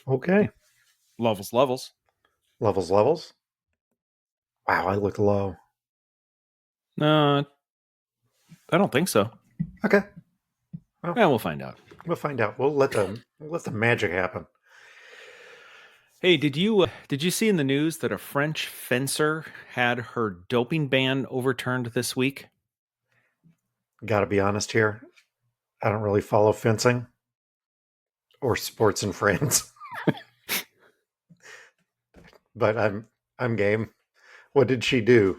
Okay. Levels. Levels. Wow, I look low. No, I don't think so. Okay. Well, Yeah, we'll find out. we'll find out. We'll let the magic happen. Hey, did you see in the news that a French fencer had her doping ban overturned this week? Got to be honest here. I don't really follow fencing or sports in France, but I'm game. What did she do?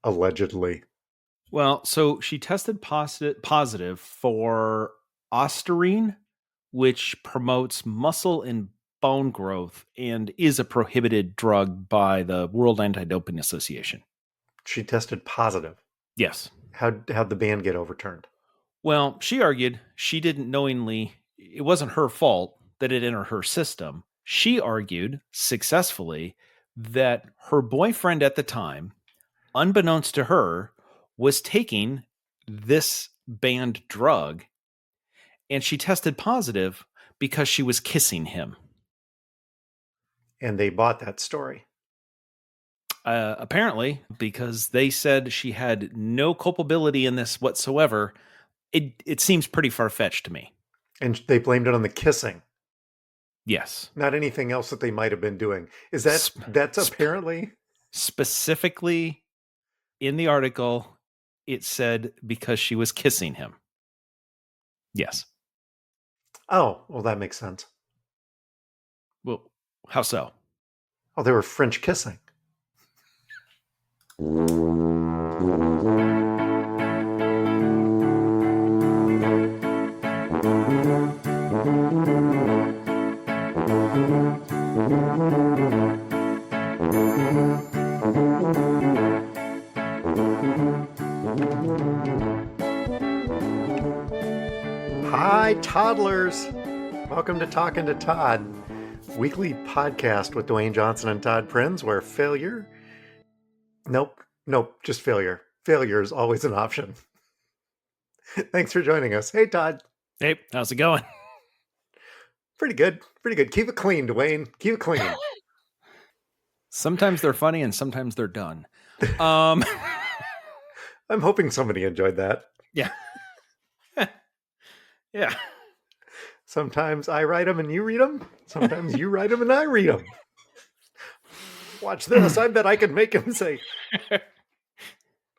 Allegedly. Well, so she tested positive for ostarine, which promotes muscle and bone growth and is a prohibited drug by the World Anti-Doping Association. She tested positive. Yes. How'd the ban get overturned? Well, she argued she didn't knowingly, it wasn't her fault that it entered her system. She argued successfully that her boyfriend at the time, unbeknownst to her, was taking this banned drug, and she tested positive because she was kissing him. And they bought that story. Apparently, because they said she had no culpability in this whatsoever. It seems pretty far-fetched to me. And they blamed it on the kissing. Yes. Not anything else that they might have been doing. Is that's apparently specifically in the article, it said because she was kissing him. Yes. Oh, well, that makes sense. Well, how so? Oh, they were French kissing. Hi, toddlers. Welcome to Talking to Todd, weekly podcast with Dewayne Johnson and Todd Prinz, where failure... Nope, just failure. Failure is always an option. Thanks for joining us. Hey, Todd. Hey, how's it going? Pretty good. Keep it clean, Dewayne. Keep it clean. Sometimes they're funny and sometimes they're done. I'm hoping somebody enjoyed that. Yeah. Yeah. Sometimes I write them and you read them. Sometimes you write them and I read them. Watch this. I bet I could make him say,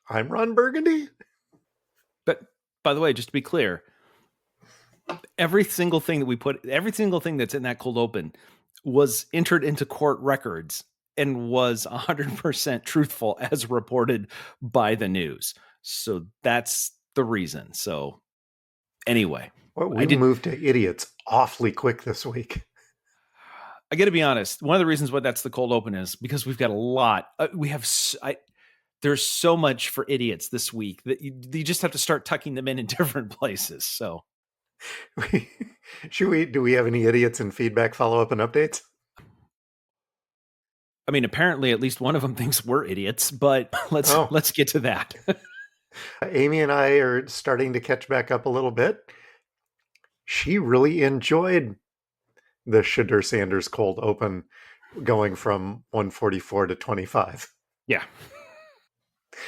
I'm Ron Burgundy. But by the way, just to be clear, every single thing that's in that cold open was entered into court records and was 100% truthful as reported by the news. So that's the reason. So anyway, Well, we moved to idiots awfully quick this week. I got to be honest. One of the reasons why that's the cold open is because we've got a lot. There's so much for idiots this week that you just have to start tucking them in different places. So do we have any idiots in feedback, follow-up, and updates? I mean, apparently at least one of them thinks we're idiots, but let's get to that. Amy and I are starting to catch back up a little bit. She really enjoyed the Shadur Sanders cold open going from 144 to 25. Yeah.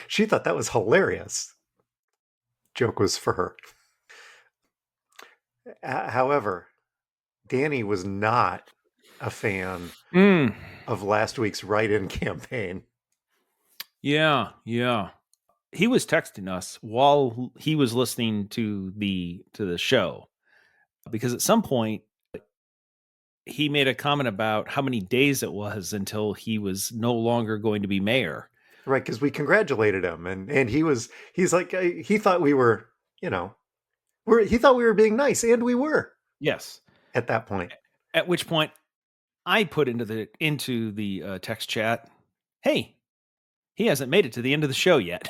She thought that was hilarious. Joke was for her. However, Danny was not a fan of last week's write-in campaign. Yeah. He was texting us while he was listening to the show, because at some point he made a comment about how many days it was until he was no longer going to be mayor. Right, because we congratulated him, and he's like, he thought we were, he thought we were being nice, and we were. Yes. At that point. At which point I put into the text chat, hey, he hasn't made it to the end of the show yet.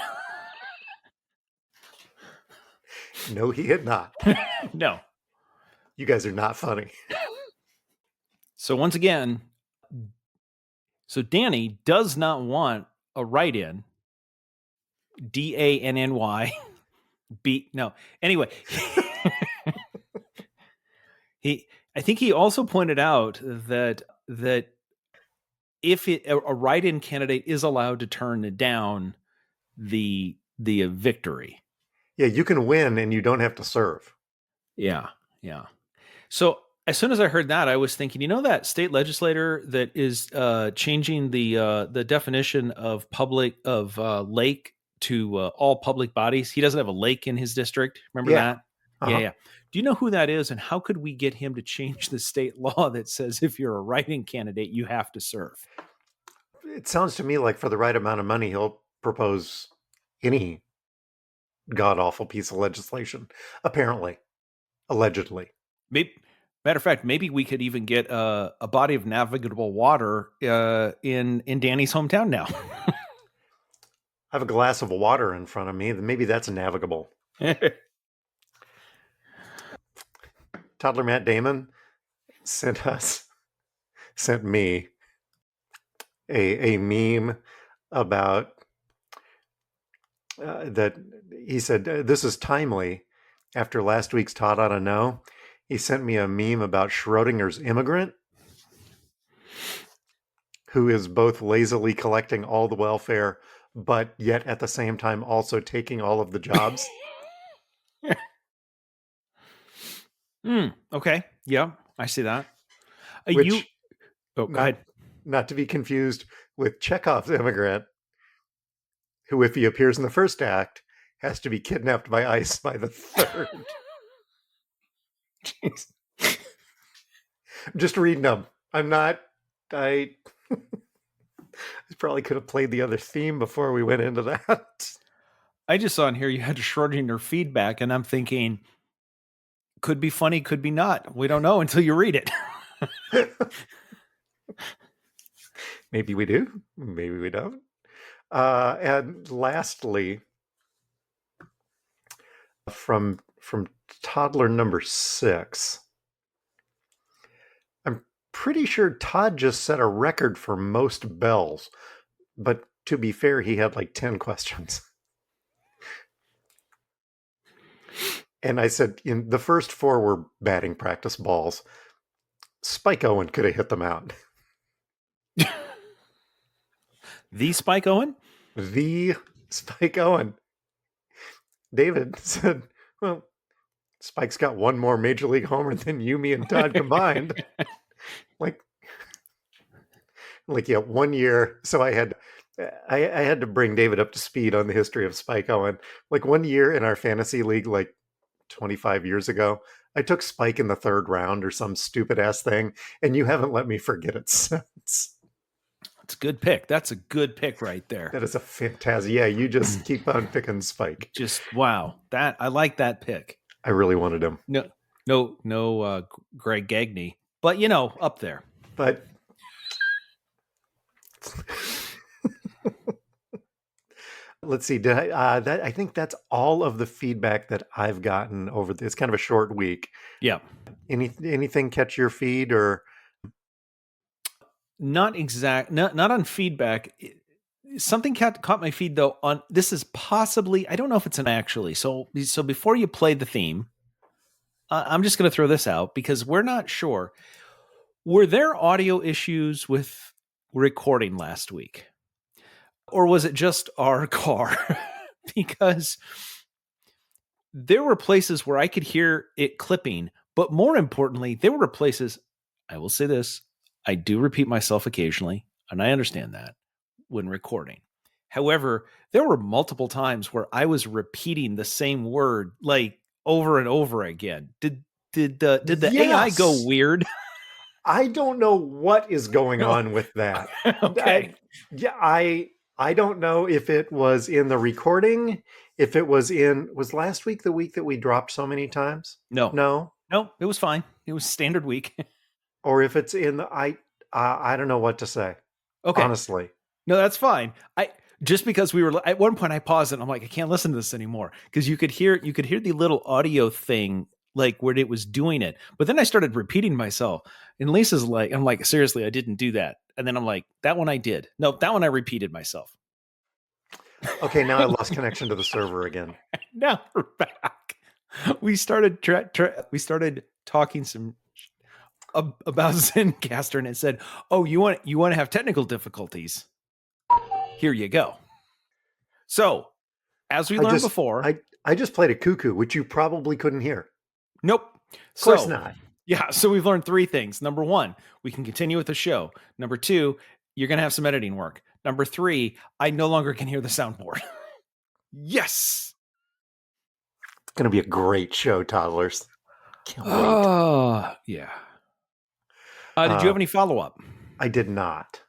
No, he had not. No. You guys are not funny. So once again, Danny does not want a write-in. DANNY. No. Anyway, I think he also pointed out that if a write-in candidate is allowed to turn down the victory. Yeah, you can win and you don't have to serve. Yeah, yeah. So as soon as I heard that, I was thinking, that state legislator that is changing the definition of lake to all public bodies. He doesn't have a lake in his district. Remember Yeah. that? Yeah, Uh-huh. yeah. Do you know who that is, and how could we get him to change the state law that says if you're a write-in candidate, you have to serve? It sounds to me like for the right amount of money, he'll propose any god awful piece of legislation. Apparently, allegedly. Maybe, matter of fact, maybe we could even get a body of navigable water in Danny's hometown now. I have a glass of water in front of me. Maybe that's navigable. Toddler Matt Damon sent me a meme about that. He said, this is timely after last week's Todd Oughta Know. He sent me a meme about Schrodinger's immigrant, who is both lazily collecting all the welfare, but yet at the same time also taking all of the jobs. Okay. Yeah, I see that. Which, Go not ahead. not to be confused with Chekhov's immigrant, who, if he appears in the first act, has to be kidnapped by ICE by the third. Just reading them. I probably could have played the other theme before we went into that. I just saw in here you had to Schrodinger feedback, and I'm thinking, could be funny, could be not. We don't know until you read it. Maybe we do. Maybe we don't. And lastly, from toddler number 6, I'm pretty sure Todd just set a record for most bells, but to be fair, he had like 10 questions. And I said, in the first 4 were batting practice balls. Spike Owen could have hit them out. The Spike Owen? The Spike Owen. David said, well, Spike's got one more major league homer than you, me, and Todd combined. like, yeah, 1 year. So I had to bring David up to speed on the history of Spike Owen. Like 1 year in our fantasy league, like 25 years ago, I took Spike in the 3rd round or some stupid ass thing, and you haven't let me forget it since. That's a good pick. That's a good pick right there. That is a fantastic. Yeah, you just keep on picking Spike. Just wow. I like that pick. I really wanted him. No, Greg Gagne, but up there. But let's see. Did I? I think that's all of the feedback that I've gotten over. It's kind of a short week. Yeah. Anything catch your feed or? Not on feedback. Something caught my feed though. On this is possibly, I don't know if it's an actually. So before you play the theme, I'm just going to throw this out because we're not sure. Were there audio issues with recording last week, or was it just our car? Because there were places where I could hear it clipping, but more importantly, there were places. I will say this. I do repeat myself occasionally, and I understand that when recording. However, there were multiple times where I was repeating the same word like over and over again. Did the AI go weird? I don't know what is going on with that. Okay. I don't know if it was in the recording, if it was last week the week that we dropped so many times? No, it was fine. It was standard week. Or if it's in the I don't know what to say. Okay. Honestly. No, that's fine. Just because we were at one point I paused it and I'm like, I can't listen to this anymore. Because you could hear the little audio thing like where it was doing it. But then I started repeating myself. And Lisa's like, I'm like, seriously, I didn't do that. And then I'm like, that one I did. No, that one I repeated myself. Okay, now I lost connection to the server again. Now we're back. We started talking some. about Zencaster, and it said, "Oh, you want to have technical difficulties? Here you go." So, as we I learned just before, I just played a cuckoo, which you probably couldn't hear. nope. Of course So, not. yeah, so we've learned three things. Number one, we can continue with the show. Number two, you're going to have some editing work. Number three, I no longer can hear the soundboard. Yes. It's going to be a great show, toddlers. Can't wait. Oh, yeah. Did you have any follow up? I did not.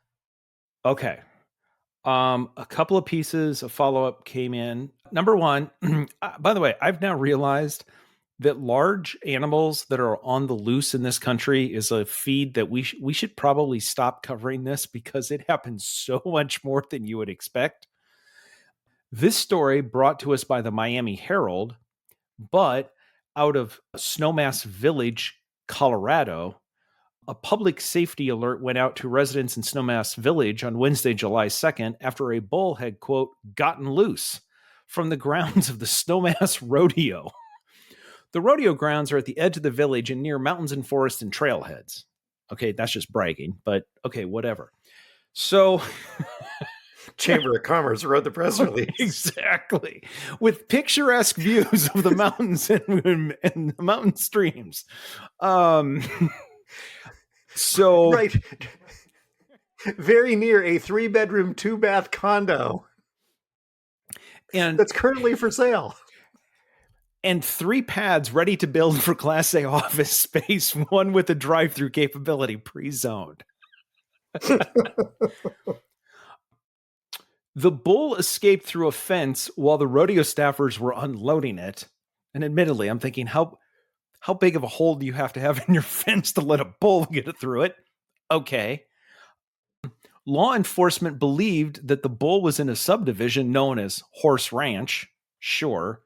Okay. A couple of pieces of follow up came in. Number one, by the way, I've now realized that large animals that are on the loose in this country is a feed that we should probably stop covering this because it happens so much more than you would expect. This story brought to us by the Miami Herald, but out of Snowmass Village, Colorado, a public safety alert went out to residents in Snowmass Village on Wednesday, July 2nd, after a bull had, quote, gotten loose from the grounds of the Snowmass Rodeo. The rodeo grounds are at the edge of the village and near mountains and forests and trailheads. Okay, that's just bragging, but okay, whatever. So, Chamber of Commerce wrote the press release. Exactly. With picturesque views of the mountains and the mountain streams. So right. Very near a 3-bedroom, 2-bath condo. And that's currently for sale. And 3 pads ready to build for Class A office space, one with a drive-through capability pre-zoned. The bull escaped through a fence while the rodeo staffers were unloading it. And admittedly, I'm thinking, how big of a hole do you have to have in your fence to let a bull get through it? Okay. Law enforcement believed that the bull was in a subdivision known as Horse Ranch. Sure.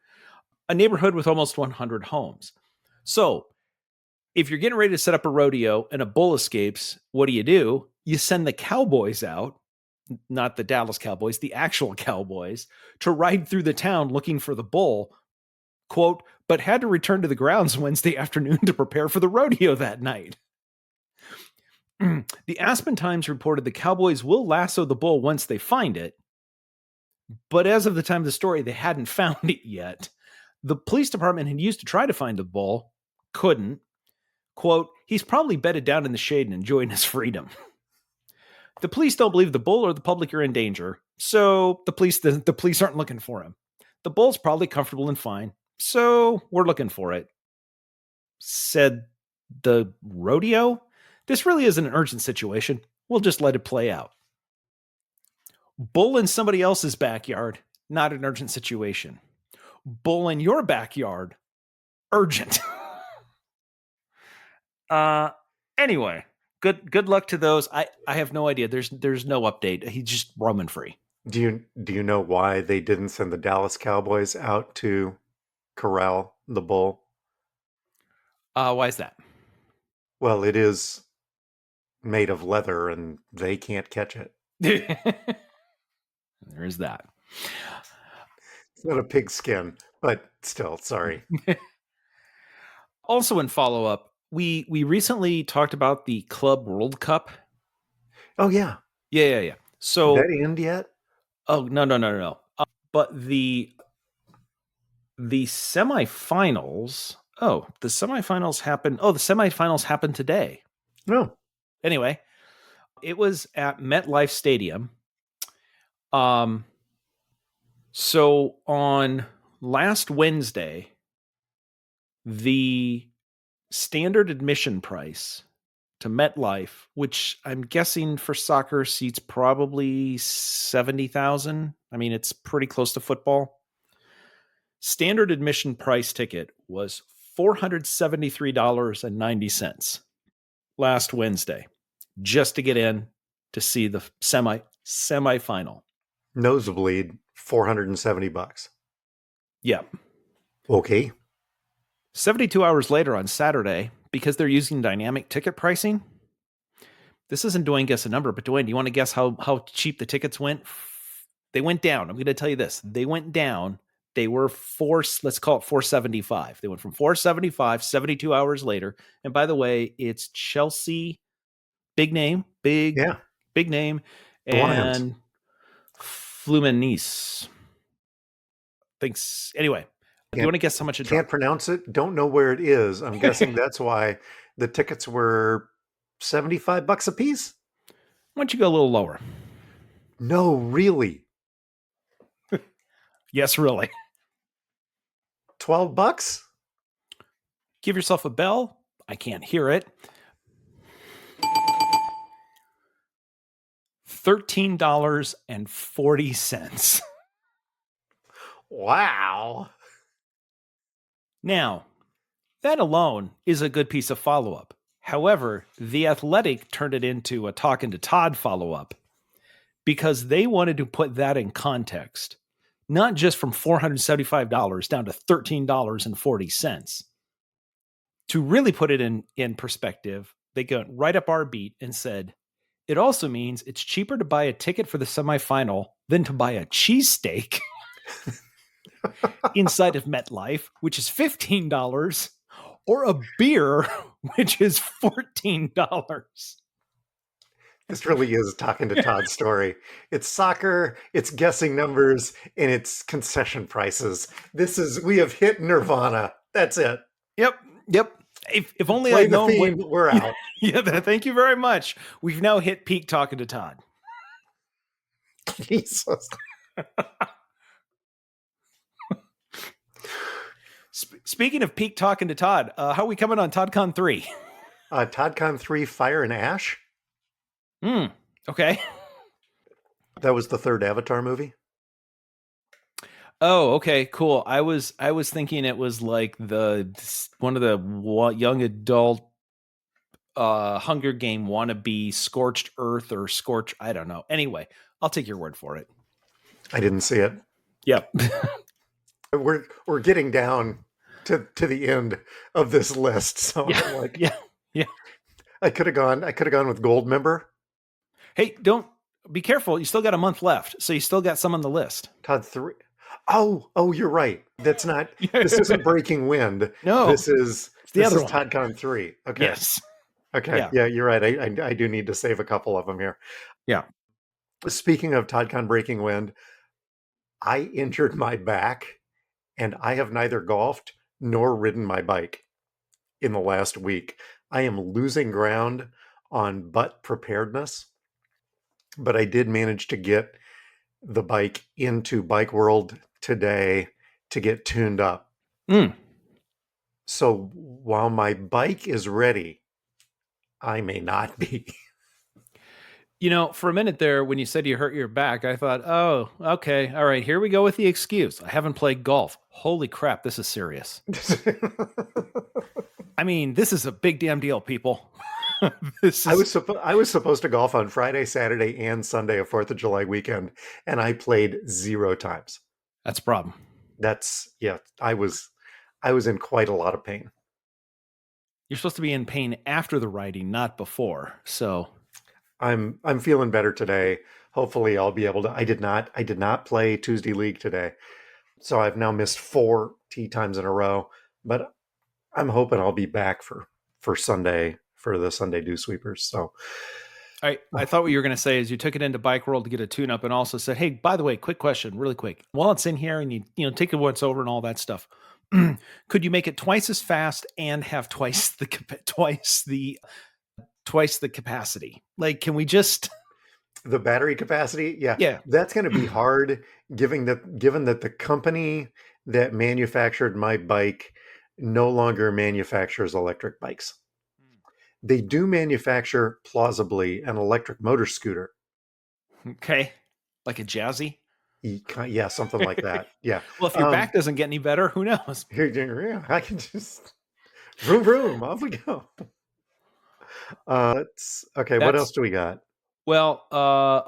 A neighborhood with almost 100 homes. So, if you're getting ready to set up a rodeo and a bull escapes, what do? You send the cowboys out, not the Dallas Cowboys, the actual Cowboys, to ride through the town looking for the bull, quote, but had to return to the grounds Wednesday afternoon to prepare for the rodeo that night. The Aspen Times reported the Cowboys will lasso the bull once they find it, but as of the time of the story, they hadn't found it yet. The police department had used to try to find the bull, couldn't. Quote, he's probably bedded down in the shade and enjoying his freedom. The police don't believe the bull or the public are in danger, so the police aren't looking for him. The bull's probably comfortable and fine, so we're looking for it. Said the rodeo? This really isn't an urgent situation. We'll just let it play out. Bull in somebody else's backyard, not an urgent situation. Bull in your backyard, urgent. Anyway, good luck to those. I have no idea. There's no update. He's just roaming free. Do you know why they didn't send the Dallas Cowboys out to corral the bull? Why is that? Well, it is made of leather and they can't catch it. There is that. It's not a pig skin, but still, sorry. Also in follow-up, we recently talked about the Club World Cup. Oh, yeah. Yeah. So did that end yet? Oh, no. But the semifinals, the semifinals happened today. No. Anyway, it was at MetLife Stadium. So on last Wednesday, the standard admission price to MetLife, which I'm guessing for soccer seats probably 70,000. I mean, it's pretty close to football. Standard admission price ticket was $473.90 last Wednesday, just to get in to see the semifinal. Nosebleed, $470. Yeah. Okay. 72 hours later on Saturday, because they're using dynamic ticket pricing. This isn't Dwayne guess a number, but Dwayne, do you want to guess how cheap the tickets went? They went down. I'm going to tell you this. They went down They were let's call it 475. They went from 475, 72 hours later. And by the way, it's Chelsea, big name, big Yeah, name, the Lions. and Fluminense. Thanks. Anyway, do you want to guess how much it Can't dropped? pronounce it. Don't know where it is. I'm guessing that's why the tickets were $75 a piece. Why don't you go a little lower? No, really. Yes, really. $12? Give yourself a bell. I can't hear it. $13.40. Wow. Now, that alone is a good piece of follow up. However, The Athletic turned it into a Talking to Todd follow up because they wanted to put that in context, not just from $475 down to $13.40. To really put it in perspective, they got right up our beat and said, it also means it's cheaper to buy a ticket for the semifinal than to buy a cheesesteak inside of MetLife, which is $15, or a beer, which is $14. This really is Talking to Todd's story. It's soccer, it's guessing numbers, and it's concession prices. We have hit nirvana. That's it. Yep. If only Play I'd the known theme, we're out. Yeah, thank you very much. We've now hit peak Talking to Todd. Jesus. Speaking of peak Talking to Todd, how are we coming on ToddCon 3? ToddCon 3 Fire and Ash. Okay. That was the third Avatar movie. Oh, okay, cool. I was thinking it was like one of the young adult Hunger Game wannabe Scorched Earth or Scorch. I don't know. Anyway, I'll take your word for it. I didn't see it. Yep. We're getting down to the end of this list, so Yeah. I'm like, yeah. I could have gone with Goldmember. Hey, don't be careful. You still got a month left, so you still got some on the list. Todd 3. Oh, you're right. That's not. This isn't Breaking Wind. No, this is the other one. ToddCon 3. Okay. Yes. Okay. Yeah, you're right. I do need to save a couple of them here. Yeah. Speaking of ToddCon Breaking Wind, I injured my back, and I have neither golfed nor ridden my bike in the last week. I am losing ground on butt preparedness, but I did manage to get the bike into Bike World today to get tuned up. So while my bike is ready, I may not be. You know, for a minute there, when you said you hurt your back, I thought, oh, okay, all right, here we go with the excuse. I haven't played golf. Holy crap, this is serious. I mean, this is a big damn deal, people. I was supposed to golf on Friday, Saturday, and Sunday of 4th of July weekend, and I played 0 times. That's a problem. I was in quite a lot of pain. You're supposed to be in pain after the riding, not before. So I'm feeling better today. Hopefully I'll be able to. I did not play Tuesday League today. So I've now missed 4 tee times in a row, but I'm hoping I'll be back for Sunday for the Sunday Dew Sweepers. So I thought what you were going to say is you took it into Bike World to get a tune-up and also said, hey, by the way, quick question, really quick. While it's in here and you take it once over and all that stuff, could you make it twice as fast and have twice the capacity? Like, can we just the battery capacity? Yeah. That's going to be hard given that the company that manufactured my bike no longer manufactures electric bikes. They do manufacture, plausibly, an electric motor scooter. Okay. Like a Jazzy? Yeah, something like that. Yeah. Well, if your back doesn't get any better, who knows? Yeah, I can just vroom, vroom, off we go. Okay, what else do we got? Well,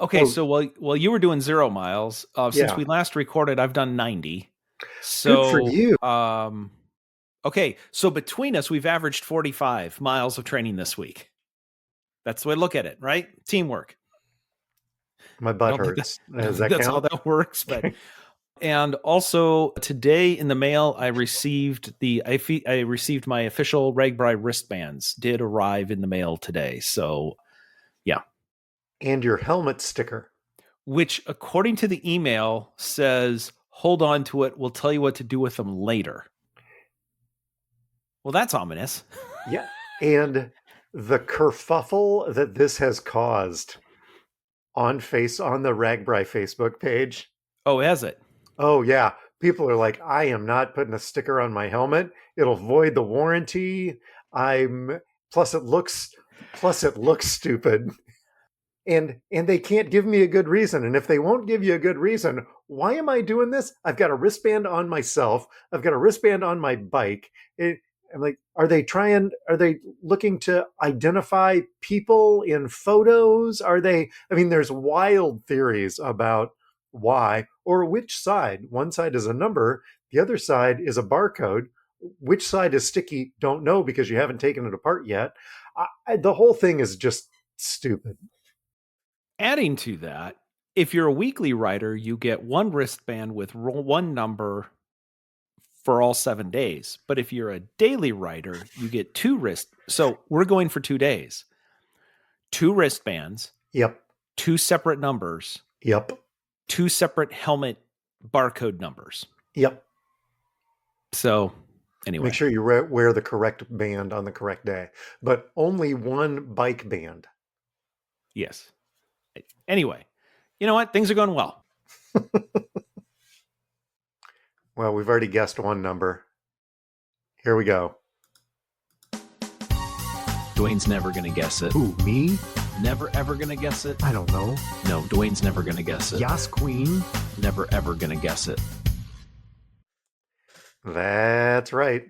okay, so while you were doing 0 miles, since we last recorded, I've done 90. So good for you. Okay, so between us, we've averaged 45 miles of training this week. That's the way to look at it, right? Teamwork. My butt hurts. Does that that's count? how that works. But And also today in the mail, I received my official Ragbri wristbands. Did arrive in the mail today. So yeah. And your helmet sticker. Which, according to the email, says, hold on to it. We'll tell you what to do with them later. Well, that's ominous. Yeah. And the kerfuffle that this has caused on the Ragbri Facebook page. Oh, has it? Oh yeah. People are like, I am not putting a sticker on my helmet. It'll void the warranty. I'm plus it looks stupid. And they can't give me a good reason. And if they won't give you a good reason, why am I doing this? I've got a wristband on myself. I've got a wristband on my bike. I'm like, are they looking to identify people in photos? There's wild theories about why or which side. One side is a number, the other side is a barcode. Which side is sticky? Don't know because you haven't taken it apart yet. The whole thing is just stupid. Adding to that, if you're a weekly writer, you get one wristband with one number for all 7 days. But if you're a daily writer, you get two So we're going for 2 days. 2 wristbands. Yep. 2 separate numbers. Yep. 2 separate helmet barcode numbers. Yep. So anyway. Make sure you wear the correct band on the correct day. But only one bike band. Yes. Anyway, you know what? Things are going well. Well, we've already guessed one number. Here we go. Dwayne's never going to guess it. Who, me? Never, ever going to guess it. I don't know. No, Dwayne's never going to guess it. Yas Queen? Never, ever going to guess it. That's right.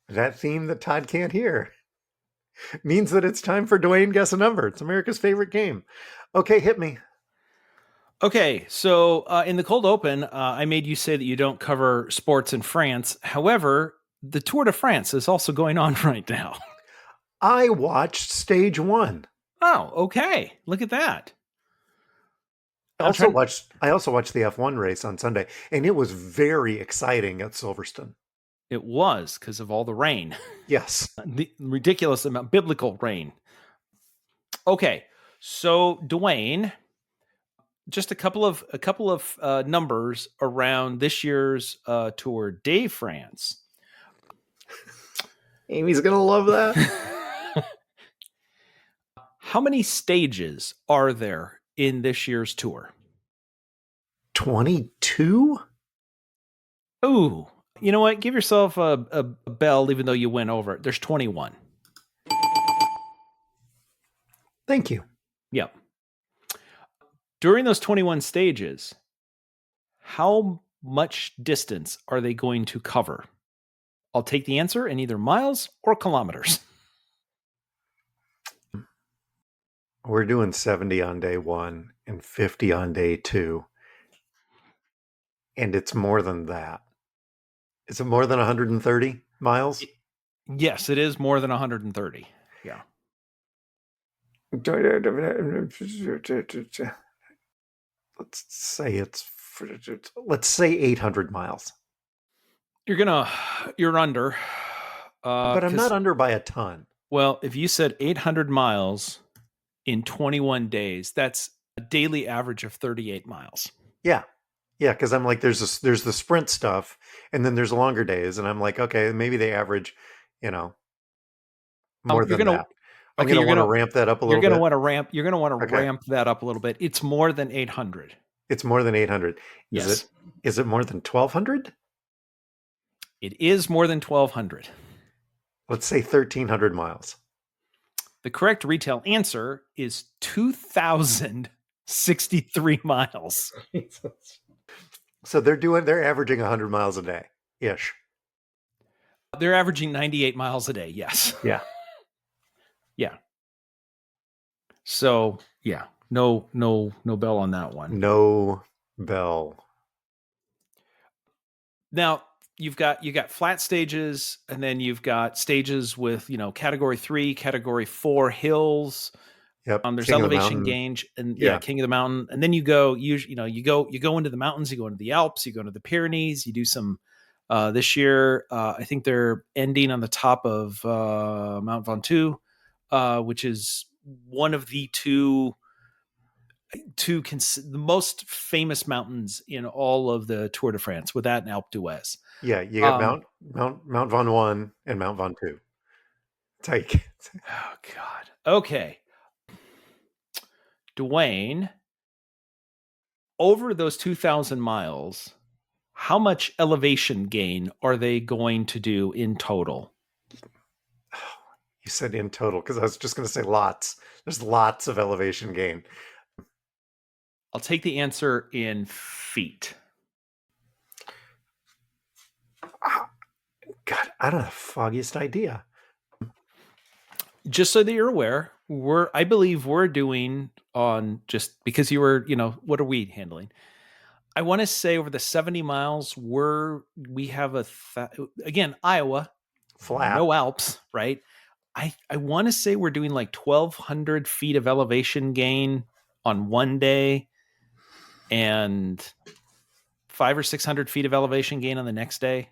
That theme that Todd can't hear means that it's time for Dwayne Guess a Number. It's America's favorite game. Okay, hit me. Okay, so in the cold open, I made you say that you don't cover sports in France. However, the Tour de France is also going on right now. I watched stage 1. Oh, okay. Look at that. I also watched the F1 race on Sunday, and it was very exciting at Silverstone. It was because of all the rain. Yes. The ridiculous amount, biblical rain. Okay, so Dwayne, just a couple of numbers around this year's Tour de France. Amy's gonna love that. How many stages are there in this year's tour? 22? Ooh, you know what? Give yourself a bell, even though you went over it. There's 21. Thank you. Yep. During those 21 stages, how much distance are they going to cover? I'll take the answer in either miles or kilometers. We're doing 70 on day 1 and 50 on day 2. And it's more than that. Is it more than 130 miles? Yes, it is more than 130. Yeah. Let's say 800 miles. You're under. But I'm not under by a ton. Well, if you said 800 miles in 21 days, that's a daily average of 38 miles. Yeah. Yeah, because I'm like, there's the sprint stuff, and then there's longer days, and I'm like, okay, maybe they average, more than that. I'm going to want to ramp that up a little bit. You're going to want to ramp that up a little bit. It's more than 800. It's more than 800. Yes. Is it more than 1,200? It is more than 1,200. Let's say 1,300 miles. The correct retail answer is 2,063 miles. So they're averaging 100 miles a day ish. They're averaging 98 miles a day. Yes. Yeah. Yeah. So yeah, no bell on that one. No bell. Now you got flat stages, and then you've got stages with category 3, category 4 hills. Yep. There's King of the elevation mountain. gain, and Yeah. King of the Mountain, and then you go into the mountains, you go into the Alps, you go into the Pyrenees, you do some. This year, I think they're ending on the top of Mount Ventoux, which is one of the the most famous mountains in all of the Tour de France, with that and Alpe d'Huez. Yeah. You got Um, Mount Von 1 and Mount Von 2. Take. oh God. Okay, Dewayne, over those 2,000 miles, how much elevation gain are they going to do in total? You said in total, because I was just going to say lots. There's lots of elevation gain. I'll take the answer in feet. God, I don't have the foggiest idea. Just so that you're aware, I believe we're doing on, just because you were, what are we handling? I want to say over the 70 miles, we have again, Iowa, Flat. no Alps, right? I want to say we're doing like 1,200 feet of elevation gain on one day, and 500 or 600 feet of elevation gain on the next day.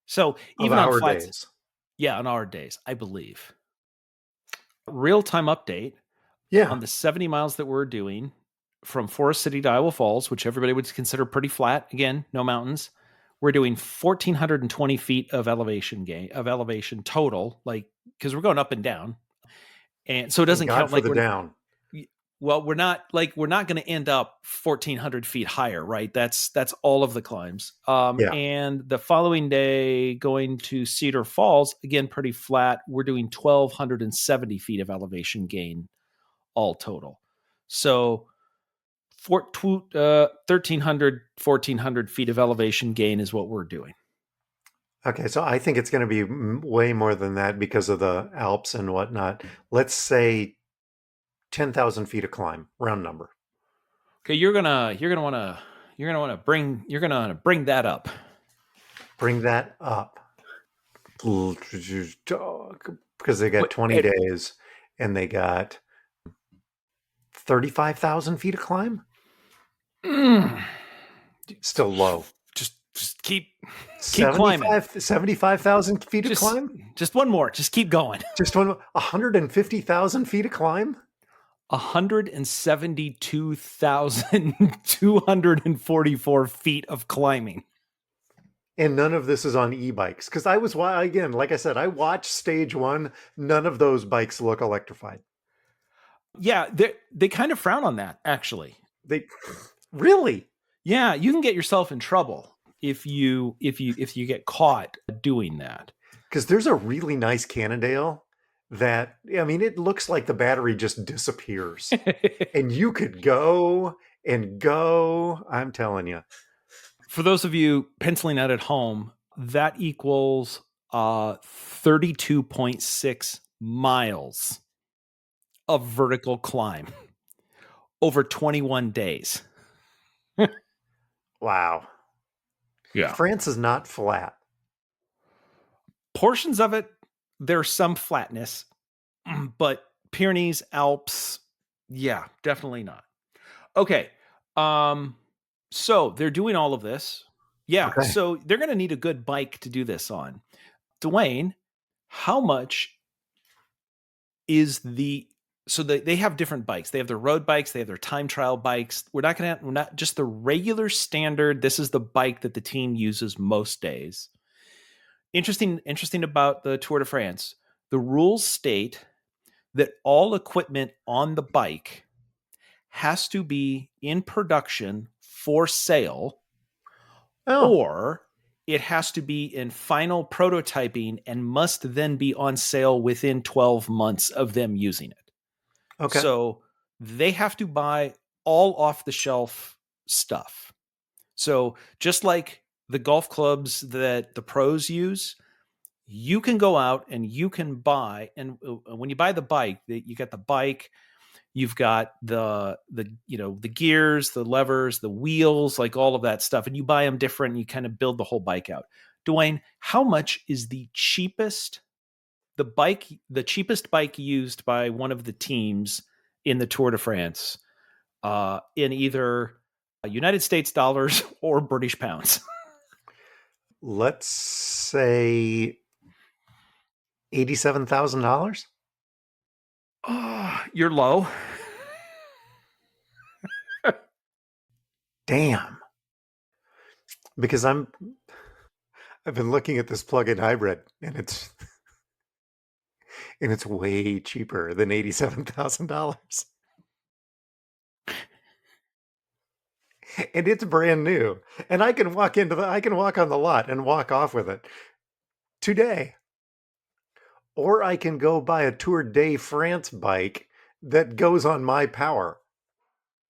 So Of even on our flats, days. yeah, on our days, I believe. Real time update Yeah. on the 70 miles that we're doing from Forest City to Iowa Falls, which everybody would consider pretty flat. Again, no mountains. We're doing 1,420 feet of elevation total, like, because we're going up and down. And so it Thank doesn't God count for like the down. we're not going to end up 1,400 feet higher, right? That's all of the climbs. Yeah. And the following day, going to Cedar Falls, again, pretty flat. We're doing 1,270 feet of elevation gain all total. So 1,300, 1,400 feet of elevation gain is what we're doing. Okay, so I think it's going to be way more than that because of the Alps and whatnot. Let's say 10,000 feet of climb, round number. Okay, you're gonna want to bring that up. Bring that up because they got 20 days and they got 35,000 feet of climb. Still low. Just keep climbing. 75,000 feet of climb. Just one more. Just keep going. Just 150,000 feet of climb. 172,244 feet of climbing. And none of this is on e-bikes. Because again, like I said, I watched stage 1. None of those bikes look electrified. Yeah, they kind of frown on that, actually. They really? Yeah, you can get yourself in trouble if you get caught doing that. Because there's a really nice Cannondale that, I mean, it looks like the battery just disappears. And you could go and go. I'm telling you. For those of you penciling out at home, that equals 32.6 miles of vertical climb over 21 days. Wow. Yeah. France is not flat. Portions of it, there's some flatness, but Pyrenees, Alps, yeah, definitely not. Okay. So they're doing all of this. Yeah. Okay. So they're going to need a good bike to do this on. Dewayne, how much is so they have different bikes. They have their road bikes. They have their time trial bikes. We're not just the regular standard. This is the bike that the team uses most days. Interesting about the Tour de France. The rules state that all equipment on the bike has to be in production for sale, or it has to be in final prototyping and must then be on sale within 12 months of them using it. Okay. So they have to buy all off the shelf stuff. So just like the golf clubs that the pros use, you can go out and you can buy, and when you buy the bike, you got the bike, you've got the gears, the levers, the wheels, like all of that stuff, and you buy them different and you kind of build the whole bike out. Dewayne, how much is the cheapest bike used by one of the teams in the Tour de France in either United States dollars or British pounds? Let's say $87,000. Oh, you're low. Damn. Because I've been looking at this plug-in hybrid, and it's way cheaper than $87,000. And it's brand new. And I can walk on the lot and walk off with it today. Or I can go buy a Tour de France bike that goes on my power.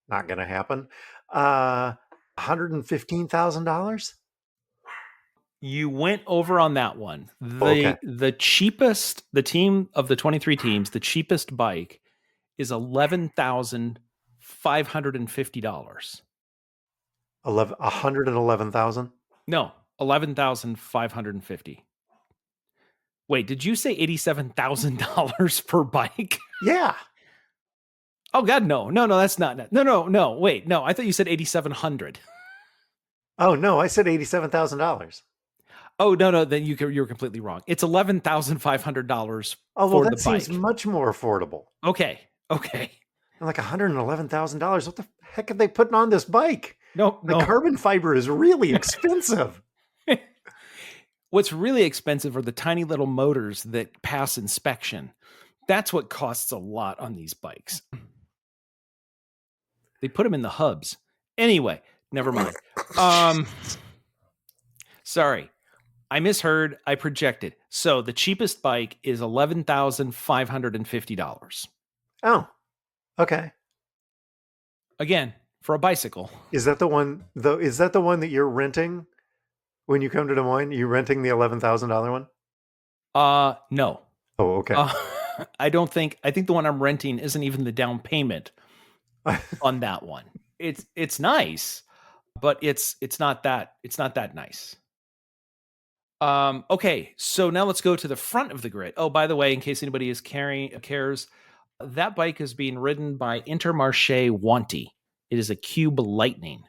Not going to happen. $115,000? You went over on that one. Okay. The cheapest, the team of the 23 teams, the cheapest bike is $11,550. 111,000? No, 11,550. Wait, did you say $87,000 per bike? Yeah. Oh God, no, that's not. No. Wait, no, I thought you said 8,700. Oh no, I said $87,000. Oh no, then you're completely wrong. It's $11,500 Oh well, for that the seems bike. much more affordable. Okay. And like $111,000. What the heck are they putting on this bike? No. The carbon fiber is really expensive. What's really expensive are the tiny little motors that pass inspection. That's what costs a lot on these bikes. They put them in the hubs. Anyway, never mind. Sorry. I misheard. I projected. So the cheapest bike is $11,550. Oh, okay. Again, for a bicycle. Is that the one that you're renting when you come to Des Moines? You renting the $11,000 one? No. Oh, okay. I think the one I'm renting isn't even the down payment on that one. It's nice, but it's not that nice. Okay, so now let's go to the front of the grid. Oh, by the way, in case anybody cares, that bike is being ridden by Intermarché Wanty. It is a Cube Lightning.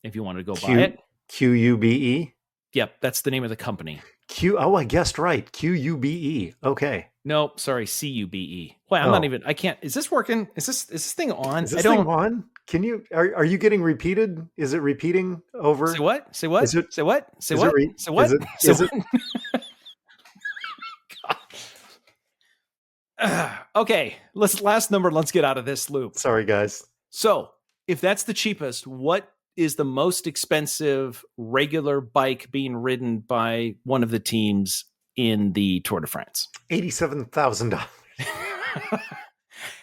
If you want to go buy it, QUBE. Yep, that's the name of the company. Oh, I guessed right. QUBE. Okay. Nope, sorry, CUBE. Wait, I'm not even. I can't. Is this working? Is this thing on? Is this thing on? Can you? Are you getting repeated? Is it repeating over? Say what? Say what? Is it, say what? Say is what? it re- Say what? Is it? Say Is what? Okay, last number. Let's get out of this loop. Sorry, guys. So, if that's the cheapest, what is the most expensive regular bike being ridden by one of the teams in the Tour de France? $87,000.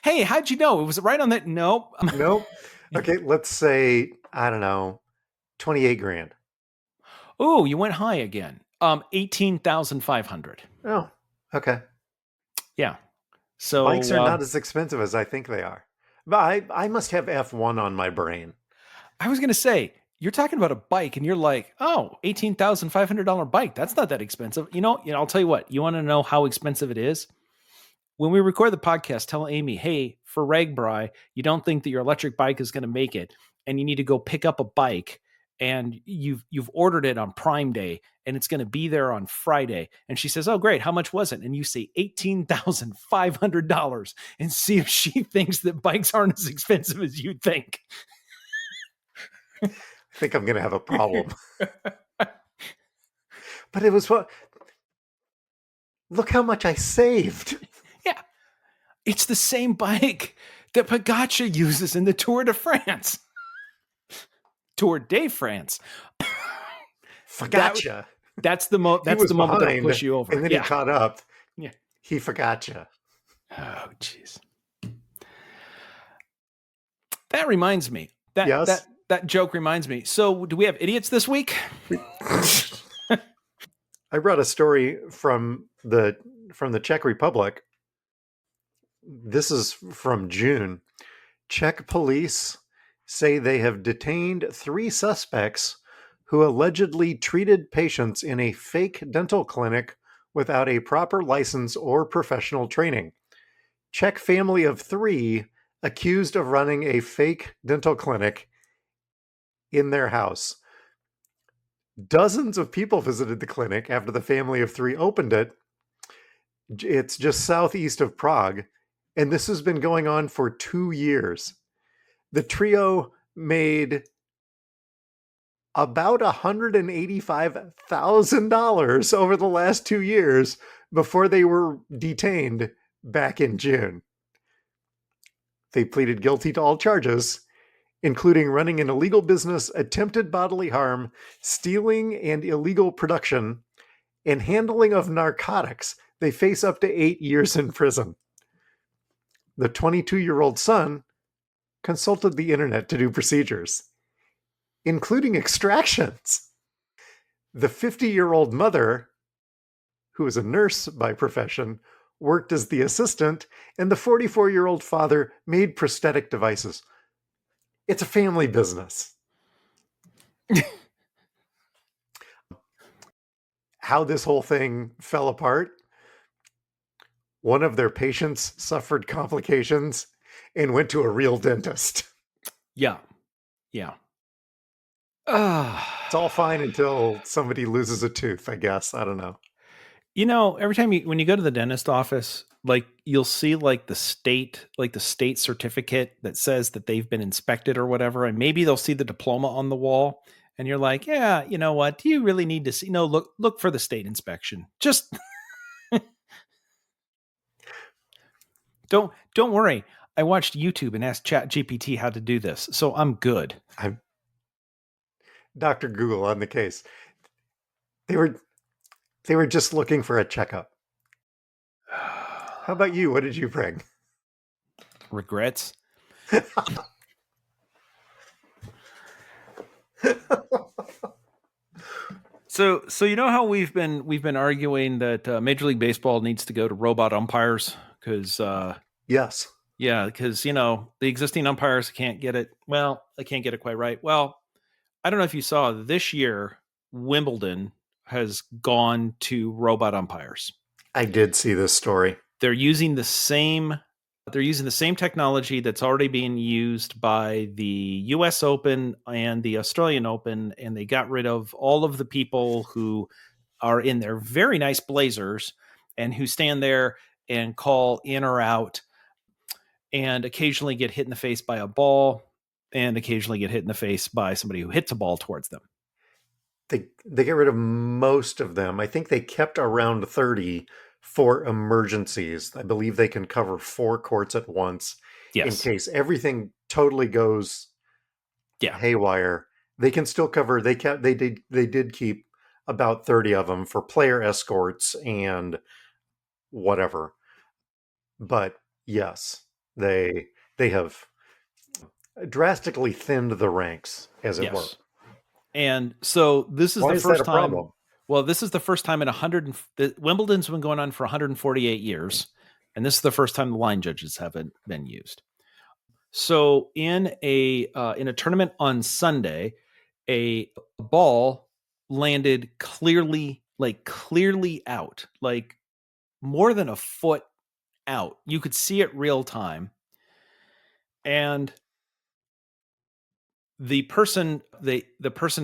Hey, how'd you know? Was it right on that? Nope. Nope. Okay, let's say, I don't know, 28 grand. Oh, you went high again. 18,500. Oh, okay. Yeah. So bikes are not as expensive as I think they are. But I must have F1 on my brain. I was going to say, you're talking about a bike and you're like, oh, $18,500 bike. That's not that expensive. You know, I'll tell you what, you want to know how expensive it is? When we record the podcast, tell Amy, hey, for Ragbri, you don't think that your electric bike is going to make it and you need to go pick up a bike and you've ordered it on Prime Day and it's going to be there on Friday. And she says, oh, great. How much was it? And you say $18,500 and see if she thinks that bikes aren't as expensive as you think. I think I'm going to have a problem. But it was what? Look how much I saved. Yeah. It's the same bike that Pogacar uses in the Tour de France. Tour de France. Forgotcha. That's the moment that'll push you over. And then he caught up. Yeah. He forgotcha. Oh, jeez. That reminds me. Yes? That joke reminds me. So, do we have idiots this week? I brought a story from the Czech Republic. This is from June. Czech police say they have detained 3 suspects who allegedly treated patients in a fake dental clinic without a proper license or professional training. Czech family of 3 accused of running a fake dental clinic in their house. Dozens of people visited the clinic after the family of three opened it. It's just southeast of Prague, and this has been going on for 2 years. The trio made about $185,000 over the last 2 years before they were detained back in June. They pleaded guilty to all charges, including running an illegal business, attempted bodily harm, stealing and illegal production, and handling of narcotics. They face up to 8 years in prison. The 22-year-old son consulted the internet to do procedures, including extractions. The 50-year-old mother, who is a nurse by profession, worked as the assistant, and the 44-year-old father made prosthetic devices. It's a family business. How this whole thing fell apart: one of their patients suffered complications and went to a real dentist. Yeah. Yeah. It's all fine until somebody loses a tooth, I guess. I don't know. Every time when you go to the dentist office, like you'll see like the state certificate that says that they've been inspected or whatever, and maybe they'll see the diploma on the wall, and you're like, yeah, you know what? Do you really need to see? No, look for the state inspection. Just don't worry. I watched YouTube and asked ChatGPT how to do this, so I'm good. I'm Dr. Google on the case. They were just looking for a checkup. How about you? What did you bring? Regrets. So you know how we've been arguing that Major League Baseball needs to go to robot umpires because Yes. yeah, because the existing umpires can't get it. Well, they can't get it quite right. Well, I don't know if you saw this year, Wimbledon has gone to robot umpires. I did see this story. They're using the same technology that's already being used by the US Open and the Australian Open, and they got rid of all of the people who are in their very nice blazers and who stand there and call in or out and occasionally get hit in the face by a ball and occasionally get hit in the face by somebody who hits a ball towards them. They get rid of most of them. I think they kept around 30 for emergencies. I believe they can cover 4 courts at once. Yes. In case everything totally goes haywire. They can still cover. They did keep about 30 of them for player escorts and whatever. But yes, they have drastically thinned the ranks, as it were. And so this is Why the is first that a time. problem? Well, this is the first time in Wimbledon's been going on for 148 years, and this is the first time the line judges haven't been used. So in a tournament on Sunday, a ball landed clearly out, like more than a foot out. You could see it real time, and the person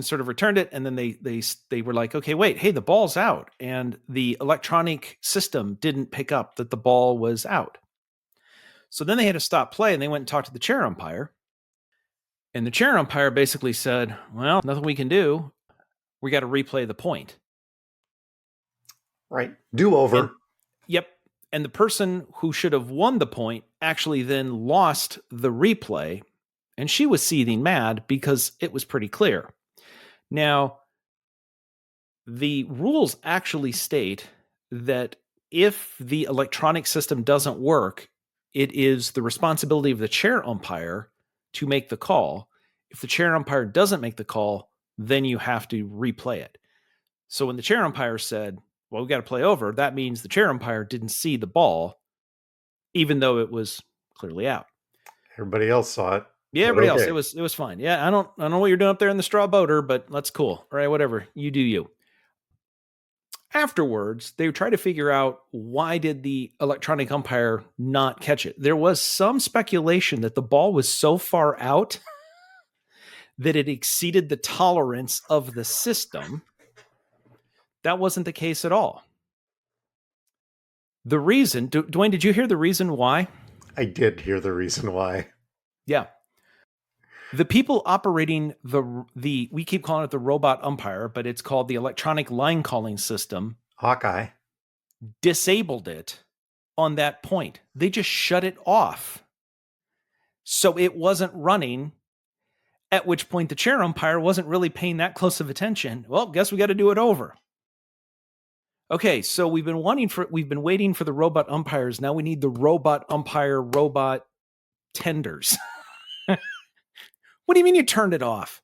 sort of returned it, and then they were like, okay, wait, hey, the ball's out, and the electronic system didn't pick up that the ball was out. So then they had to stop play, and they went and talked to the chair umpire, and the chair umpire basically said, well, nothing we can do. We got to replay the point. Right. Do over. Yep. And the person who should have won the point actually then lost the replay. And she was seething mad because it was pretty clear. Now, the rules actually state that if the electronic system doesn't work, it is the responsibility of the chair umpire to make the call. If the chair umpire doesn't make the call, then you have to replay it. So when the chair umpire said, well, we got to play over, that means the chair umpire didn't see the ball, even though it was clearly out. Everybody else saw it. Yeah, everybody else. It was fine. Yeah, I don't know what you're doing up there in the straw boater, but that's cool. All right, whatever. You do you. afterwards, they tried to figure out why did the electronic umpire not catch it. There was some speculation that the ball was so far out that it exceeded the tolerance of the system. That wasn't the case at all. The reason, Dwayne, did you hear the reason why? I did hear the reason why. Yeah. The people operating the we keep calling it the robot umpire, but it's called the electronic line calling system, Hawkeye. disabled it on that point. They just shut it off. So it wasn't running, at which point the chair umpire wasn't really paying that close of attention. Well, guess we got to do it over. Okay, so we've been waiting for the robot umpires. Now we need the robot tenders. What do you mean you turned it off?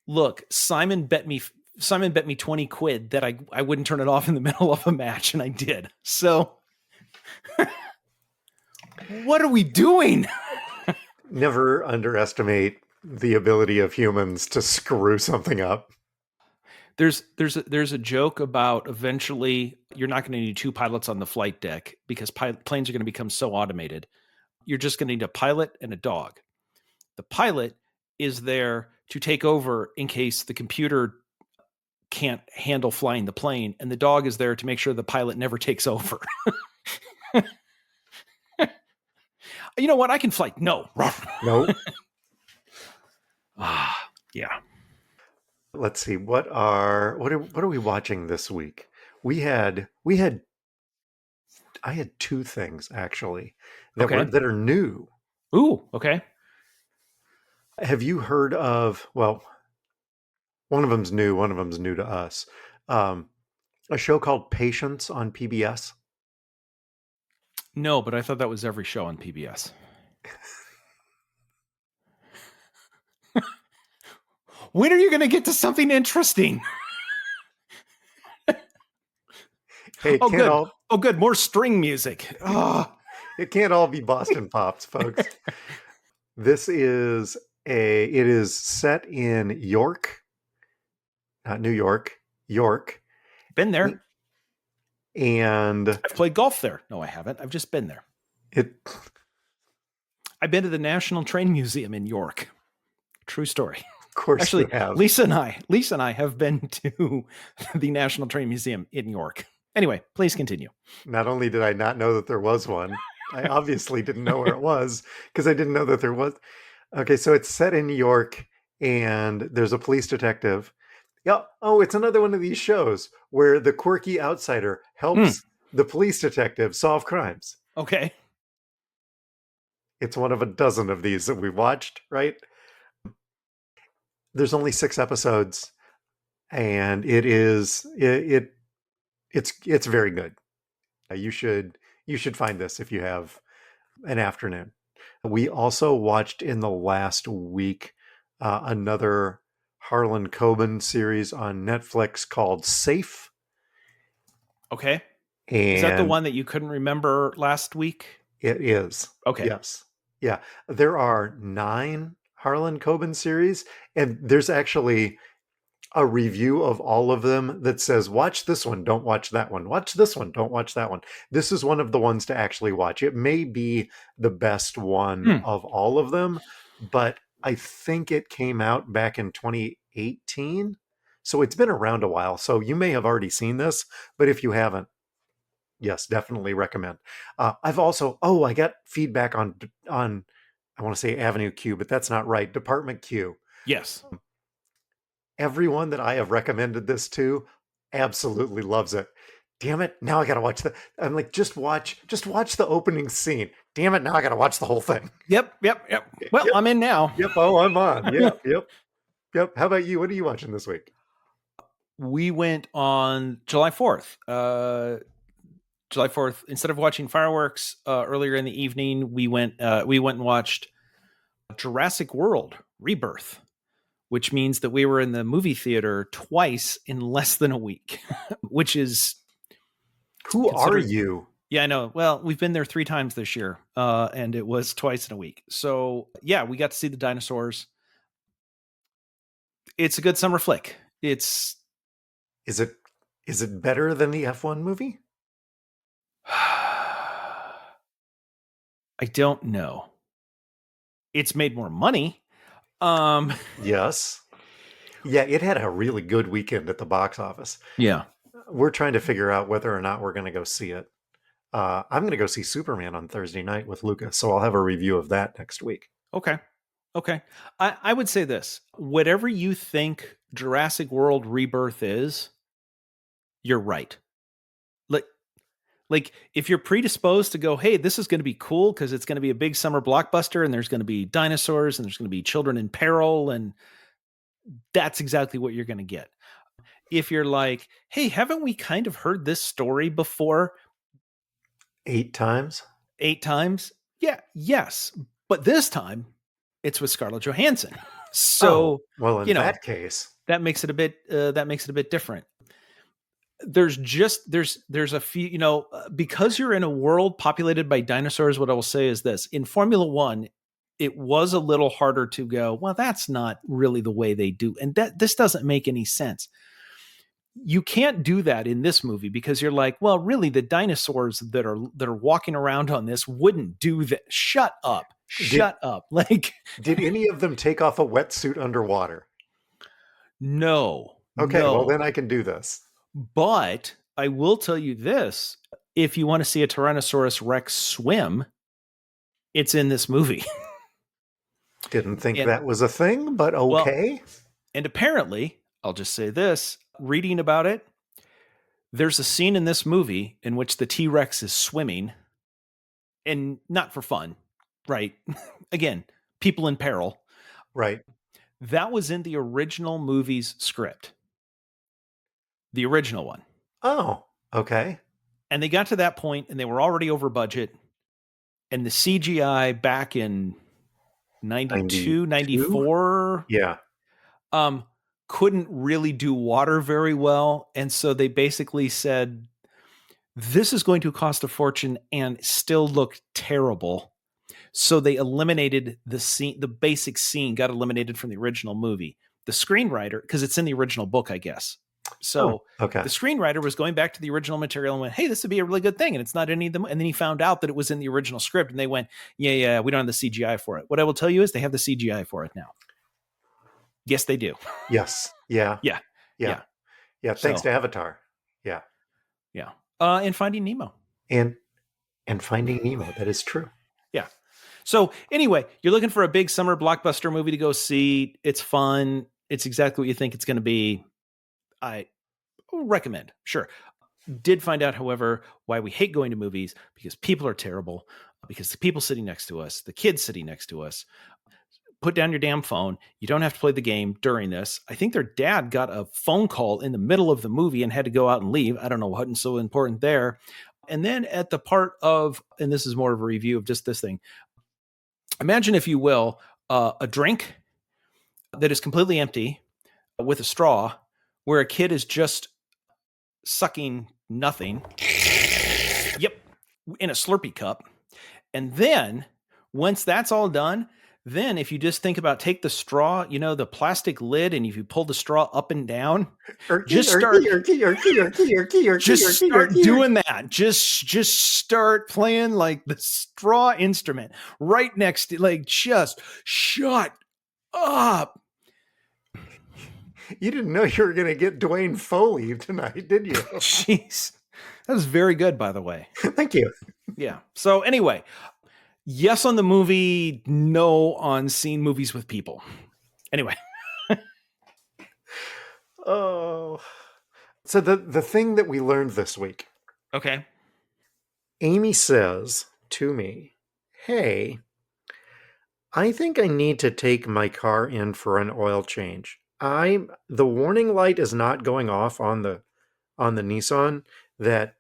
Look, Simon bet me 20 quid that I wouldn't turn it off in the middle of a match, and I did. So what are we doing? Never underestimate the ability of humans to screw something up. There's a joke about eventually you're not going to need two pilots on the flight deck because planes are going to become so automated. You're just going to need a pilot and a dog. The pilot is there to take over in case the computer can't handle flying the plane, and the dog is there to make sure the pilot never takes over. You know what? I can fly. No. No. Yeah. Let's see. What are we watching this week? I had two things actually that are new. Ooh, okay. Have you heard of, well, one of them's new to us. A show called Patience on PBS? No, but I thought that was every show on PBS. When are you going to get to something interesting? Hey, good. More string music. It can't all be Boston Pops, folks. It is set in York, not New York, York. Been there. And I've played golf there. No, I haven't. I've just been there. I've been to the National Train Museum in York. True story. Of course, actually, you have. Lisa and I have been to the National Train Museum in York. Anyway, please continue. Not only did I not know that there was one, I obviously didn't know where it was because I didn't know that there was. Okay, so it's set in New York, and there's a police detective. Yeah. Oh, it's another one of these shows where the quirky outsider helps the police detective solve crimes. Okay. It's one of a dozen of these that we watched, right? There's only 6 episodes, and it's very good. You should find this if you have an afternoon. We also watched in the last week another Harlan Coben series on Netflix called Safe. Okay. And is that the one that you couldn't remember last week? It is. Okay. Yes. Yeah. There are 9 Harlan Coben series, and there's actually a review of all of them that says, watch this one, don't watch that one. Watch this one, don't watch that one. This is one of the ones to actually watch. It may be the best one of all of them, but I think it came out back in 2018. So it's been around a while. So you may have already seen this, but if you haven't, yes, definitely recommend. I've also, I got feedback on, I want to say Avenue Q, but that's not right. Department Q. Yes. Everyone that I have recommended this to absolutely loves it. Damn it. Now I got to watch I'm like, just watch the opening scene. Damn it. Now I got to watch the whole thing. Yep. Well, I'm in now. Yep. Oh, I'm on. Yep. How about you? What are you watching this week? We went on July 4th. July 4th, instead of watching fireworks earlier in the evening, we went and watched Jurassic World Rebirth, which means that we were in the movie theater twice in less than a week, which is... Who are you? Yeah, I know. Well, we've been there 3 times this year, and it was twice in a week. So, yeah, we got to see the dinosaurs. It's a good summer flick. It's Is it better than the F1 movie? I don't know. It's made more money. Yes. Yeah, it had a really good weekend at the box office. Yeah. We're trying to figure out whether or not we're going to go see it. I'm going to go see Superman on Thursday night with Lucas, so I'll have a review of that next week. Okay. Okay. I would say this. Whatever you think Jurassic World Rebirth is, you're right. Like like if you're predisposed to go, hey, this is going to be cool because it's going to be a big summer blockbuster and there's going to be dinosaurs and there's going to be children in peril, and that's exactly what you're going to get. If you're like, hey, haven't we kind of heard this story before 8 times? 8 times? Yeah, yes. But this time it's with Scarlett Johansson. Oh, So, well, in you know, that case, that makes it a bit different. There's a few, because you're in a world populated by dinosaurs. What I will say is this: in Formula One, it was a little harder to go, well, that's not really the way they do, and that this doesn't make any sense. You can't do that in this movie because you're like, well, really, the dinosaurs that are walking around on this wouldn't do that. Shut up. Shut up. Like, did any of them take off a wetsuit underwater? no, Okay, well, no. then I can do this. But I will tell you this: if you want to see a Tyrannosaurus Rex swim, it's in this movie. Didn't think And that was a thing, but well, okay. and apparently, I'll just say this: reading about it, there's a scene in this movie in which the T-Rex is swimming, and not for fun, right? Again, people in peril. Right. That was in the original movie's script, the original one. Oh, okay. And they got to that point and they were already over budget. And the CGI back in 92, 92? 94, Yeah. couldn't really do water very well. And so they basically said, this is going to cost a fortune and still look terrible. So they eliminated the scene, the basic scene got eliminated from the original movie. The screenwriter, because it's in the original book, I guess. Oh, So okay. the screenwriter was going back to the original material and went, hey, this would be a really good thing. And it's not any of them. And then he found out that it was in the original script and they went, yeah, we don't have the CGI for it. What I will tell you is they have the CGI for it now. Yes, they do. Yes. Yeah. Yeah. Yeah. Yeah. Thanks So, to Avatar. Yeah. yeah. And Finding Nemo. And Finding Nemo. That is true. Yeah. So anyway, you're looking for a big summer blockbuster movie to go see. It's fun. It's exactly what you think it's going to be. I recommend. Sure. Did find out, however, why we hate going to movies, because people are terrible, because the people sitting next to us, the kids sitting next to us, put down your damn phone. You don't have to play the game during this. I think their dad got a phone call in the middle of the movie and had to go out and leave. I don't know what's so important there. And then at the part of, and this is more of a review of just this thing, imagine, if you will, a drink that is completely empty with a straw where a kid is just sucking nothing. Yep. In a Slurpee cup. And then once that's all done, then if you just think about, take the straw, the plastic lid, and if you pull the straw up and down, just start doing that. Just start playing like the straw instrument right next to, like, just shut up. You didn't know you were going to get Dewayne Foley tonight, did you? Jeez. That was very good, by the way. Thank you. Yeah. So anyway, yes on the movie, no on seeing movies with people. Anyway. Oh. So the thing that we learned this week. Okay. Amy says to me, hey, I think I need to take my car in for an oil change. The warning light is not going off on the Nissan that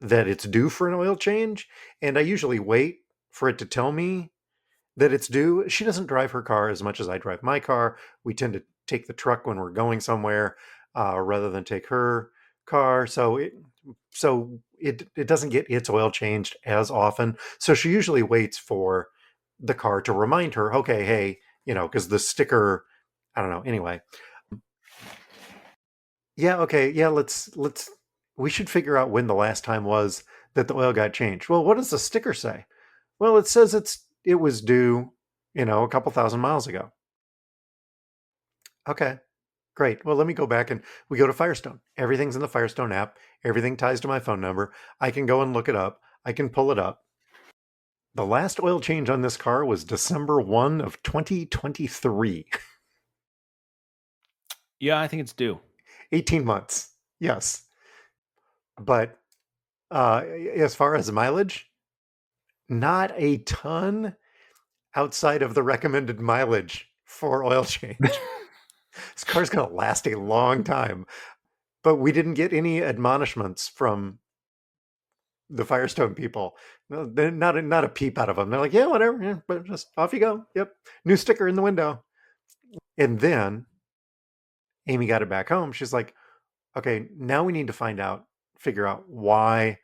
it's due for an oil change, and I usually wait for it to tell me that it's due. She doesn't drive her car as much as I drive my car. We tend to take the truck when we're going somewhere rather than take her car. So it doesn't get its oil changed as often. So she usually waits for the car to remind her, okay, hey, because the sticker, I don't know. Anyway, Yeah, okay. Yeah, let's we should figure out when the last time was that the oil got changed. Well, what does the sticker say? Well, it says it was due, a couple thousand miles ago. Okay. Great. Well, let me go back and we go to Firestone. Everything's in the Firestone app. Everything ties to my phone number. I can go and look it up. I can pull it up. The last oil change on this car was December 1 of 2023. Yeah, I think it's due. 18 months. Yes. But as far as mileage, not a ton outside of the recommended mileage for oil change. This car's going to last a long time. But we didn't get any admonishments from the Firestone people. No, they're not a peep out of them. They're like, yeah, whatever, yeah, but just off you go. Yep, new sticker in the window. And then Amy got it back home. She's like, okay, now we need to figure out why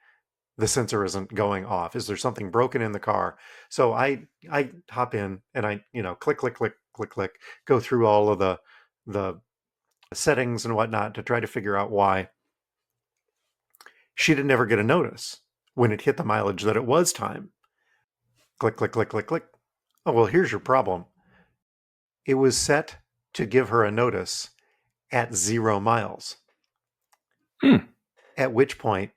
the sensor isn't going off. Is there something broken in the car? So I hop in and I click click click click click go through all of the settings and whatnot to try to figure out why she didn't ever get a notice when it hit the mileage that it was time. Click click click click click. Oh well, here's your problem. It was set to give her a notice at 0 miles. Hmm. At which point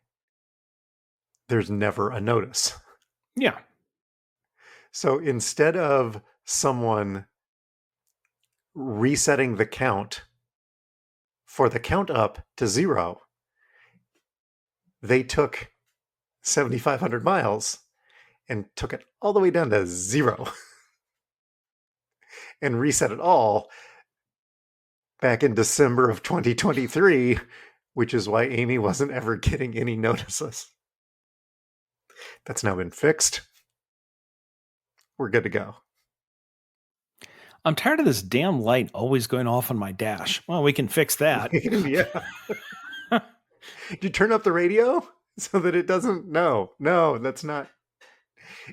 there's never a notice. Yeah. So instead of someone resetting the count for the count up to 0, they took 7,500 miles and took it all the way down to 0 and reset it all back in December of 2023, which is why Amy wasn't ever getting any notices. That's now been fixed. We're good to go. I'm tired of this damn light always going off on my dash. Well, we can fix that. Yeah. Did you turn up the radio so that it doesn't? No, that's not.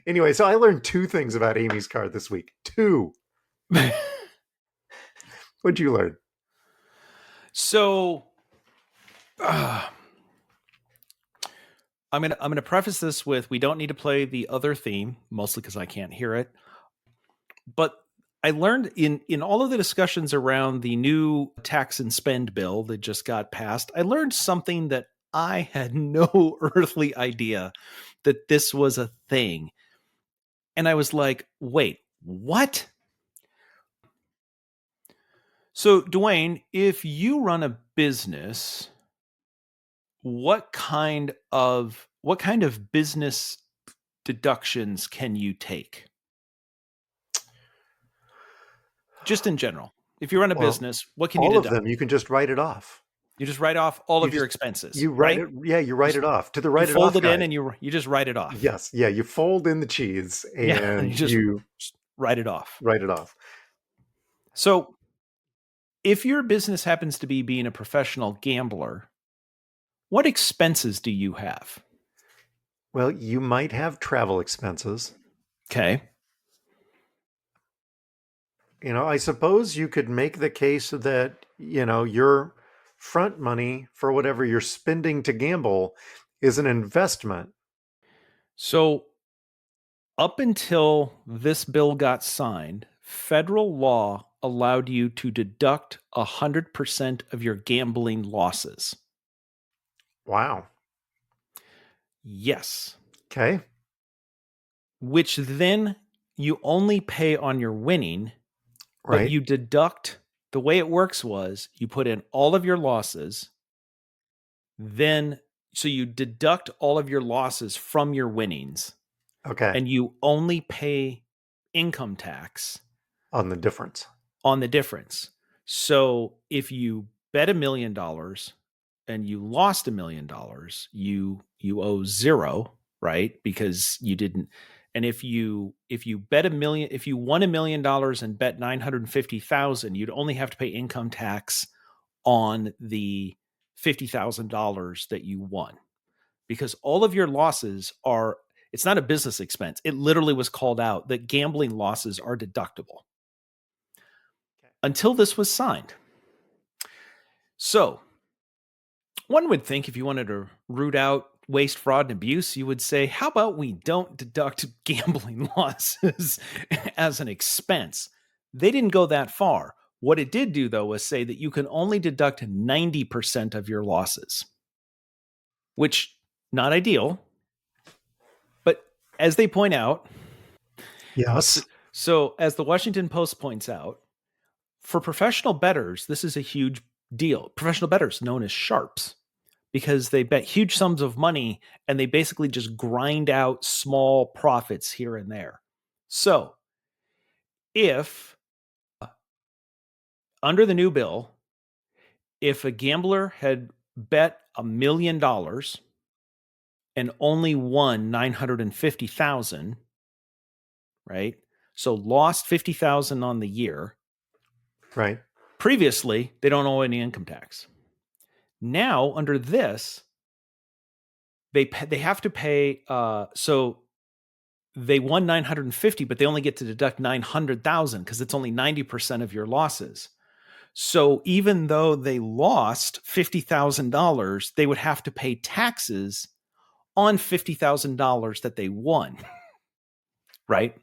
Anyway, so I learned 2 things about Amy's car this week. 2. What'd you learn? So I'm gonna preface this with we don't need to play the other theme, mostly because I can't hear it. But I learned in all of the discussions around the new tax and spend bill that just got passed, I learned something that I had no earthly idea that this was a thing. And I was like, wait, what? So, Dewayne, if you run a business, what kind of business deductions can you take? Just in general. If you run a Well, business, what can you all of deduct? them you can just write it off. You just write off all You of your just expenses, you write right? it. Yeah, you write Just- it off to the You write it fold off it in guy. and you just write it off. Yes, yeah, you fold in the cheese Yeah, and you just you write it off. write it off. So, if your business happens to be being a professional gambler, what expenses do you have? Well, you might have travel expenses. Okay. I suppose you could make the case that, your front money for whatever you're spending to gamble is an investment. So, up until this bill got signed, federal law allowed you to deduct 100% of your gambling losses. Wow. Yes. Okay. Which then you only pay on your winning, but Right. you deduct. The way it works was you put in all of your losses, then so you deduct all of your losses from your winnings, Okay. and you only pay income tax On the difference. on the difference. So if you bet $1,000,000 and you lost $1,000,000, you owe 0, right? Because you didn't. And if you bet if you won $1,000,000 and bet 950,000, you'd only have to pay income tax on the $50,000 that you won, because all of your losses are. It's not a business expense. It literally was called out that gambling losses are deductible until this was signed. So One would think if you wanted to root out waste, fraud, and abuse, you would say, how about we don't deduct gambling losses as an expense? They didn't go that far. What it did do, though, was say that you can only deduct 90% of your losses, which not ideal. But as they point out, Yes. so as the Washington Post points out, for professional bettors, this is a huge deal. Professional bettors known as sharps, because they bet huge sums of money and they basically just grind out small profits here and there. So, if under the new bill, if a gambler had bet $1 million and only won 950,000, right? So lost 50,000 on the year. Right. Previously, they don't owe any income tax. Now, under this, they have to pay. So they won 950, but they only get to deduct 900,000 because it's only 90% of your losses. So even though they lost $50,000, they would have to pay taxes on $50,000 that they won. Right?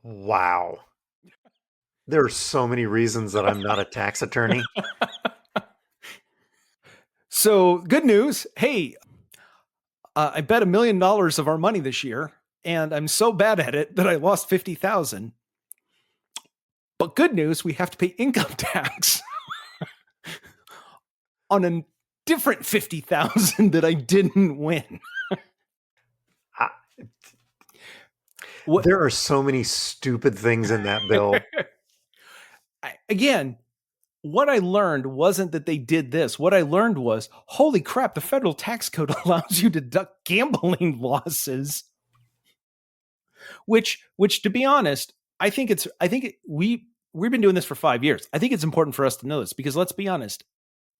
Wow. There are so many reasons that I'm not a tax attorney. So good news. Hey, I bet $1 million of our money this year, and I'm so bad at it that I lost 50,000. But good news, we have to pay income tax on a different 50,000 that I didn't win. There are so many stupid things in that bill. Again, what I learned wasn't that they did this. What I learned was, holy crap, the federal tax code allows you to deduct gambling losses. Which to be honest, we've been doing this for 5 years. I think it's important for us to know this because let's be honest,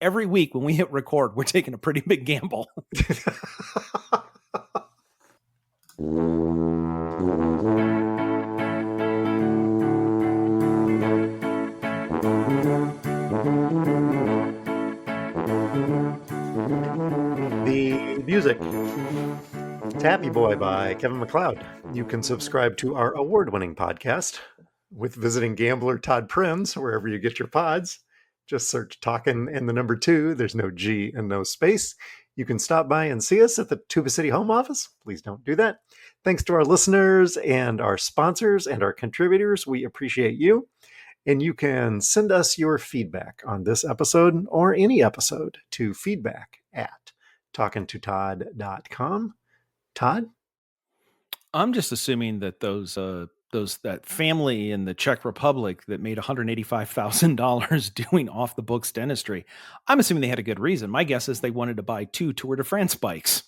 every week when we hit record, we're taking a pretty big gamble. The music, Tappy Boy by Kevin MacLeod. You can subscribe to our award-winning podcast with visiting gambler Todd Prinz, wherever you get your pods. Just search Talkin' and the number 2. There's no G and no space. You can stop by and see us at the Tuba City home office. Please don't do that. Thanks to our listeners and our sponsors and our contributors. We appreciate you. And you can send us your feedback on this episode or any episode to feedback@talkingtotodd.com. Todd? I'm just assuming that that family in the Czech Republic that made $185,000 doing off the books dentistry, I'm assuming they had a good reason. My guess is they wanted to buy 2 Tour de France bikes.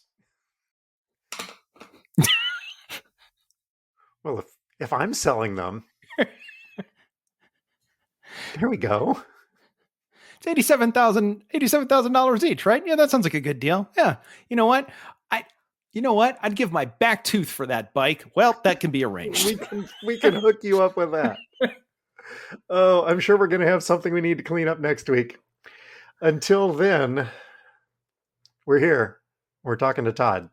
Well, if I'm selling them, there we go. It's $87,000 each, right? Yeah, that sounds like a good deal. Yeah. You know what? I'd give my back tooth for that bike. Well, that can be arranged. we can hook you up with that. Oh, I'm sure we're going to have something we need to clean up next week. Until then, we're here. We're talking to Todd.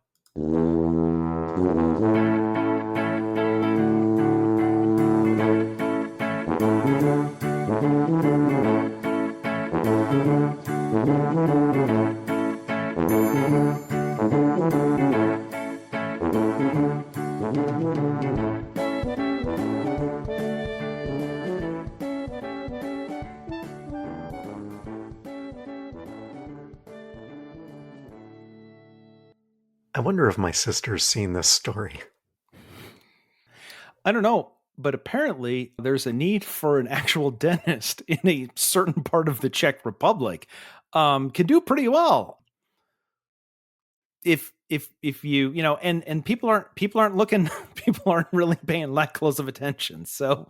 I wonder if my sister's seen this story. I don't know, but apparently there's a need for an actual dentist in a certain part of the Czech Republic. Can do pretty well. If you and people aren't looking, people aren't really paying that close of attention. So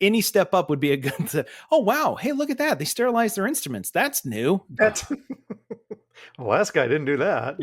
any step up would be a good. Oh wow! Hey, look at that! They sterilized their instruments. That's new. Well, last guy didn't do that.